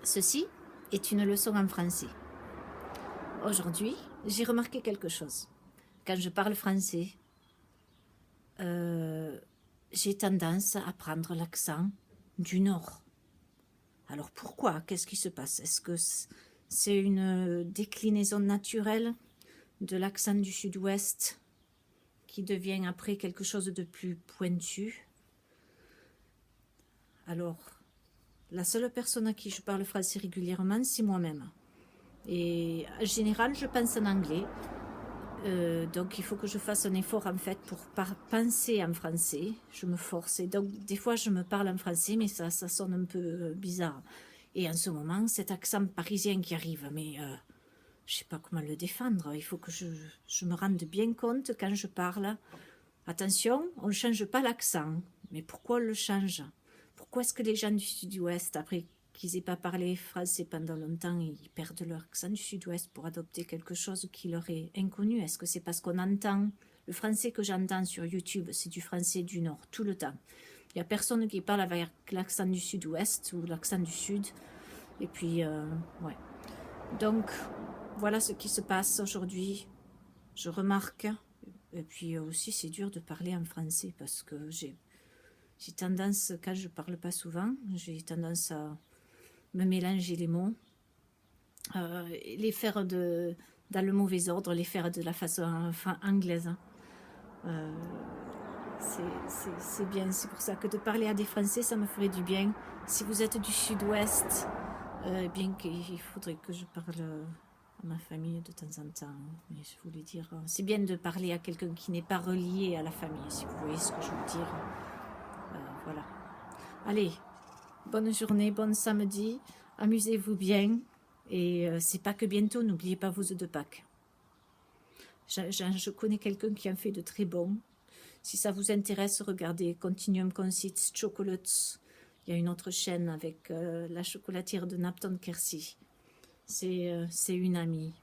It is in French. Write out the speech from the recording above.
Ceci est une leçon en français. Aujourd'hui, j'ai remarqué quelque chose. Quand je parle français, j'ai tendance à prendre l'accent du Nord. Alors pourquoi? Qu'est-ce qui se passe? Est-ce que c'est une déclinaison naturelle de l'accent du Sud-Ouest qui devient après quelque chose de plus pointu? Alors, la seule personne à qui je parle français régulièrement, c'est moi-même. Et en général, je pense en anglais. Donc il faut que je fasse un effort en fait pour penser en français. Je me force. Et donc des fois, je me parle en français, mais ça sonne un peu bizarre. Et en ce moment, cet accent parisien qui arrive, mais je ne sais pas comment le défendre. Il faut que je me rende bien compte quand je parle. Attention, on ne change pas l'accent. Mais pourquoi on le change? Pourquoi est-ce que les gens du Sud-Ouest, après qu'ils n'aient pas parlé français pendant longtemps, ils perdent leur accent du Sud-Ouest pour adopter quelque chose qui leur est inconnu? Est-ce que c'est parce qu'on entend, le français que j'entends sur YouTube, c'est du français du Nord, tout le temps. Il n'y a personne qui parle avec l'accent du Sud-Ouest ou l'accent du Sud. Et puis, ouais. Donc, voilà ce qui se passe aujourd'hui. Je remarque. Et puis aussi, c'est dur de parler en français parce que j'ai tendance, quand je parle pas souvent, j'ai tendance à me mélanger les mots, les faire dans le mauvais ordre, les faire de la façon anglaise. C'est bien, c'est pour ça que de parler à des Français, ça me ferait du bien. Si vous êtes du Sud-Ouest, bien qu'il faudrait que je parle à ma famille de temps en temps. Mais je voulais dire, c'est bien de parler à quelqu'un qui n'est pas relié à la famille, si vous voyez ce que je veux dire. Voilà. Allez, bonne journée, bon samedi, amusez-vous bien. Et c'est Pâques bientôt, n'oubliez pas vos œufs de Pâques. Je connais quelqu'un qui en fait de très bons. Si ça vous intéresse, regardez Continuum Conceits Chocolates. Il y a une autre chaîne avec la chocolatière de Napton Kersey. C'est une amie.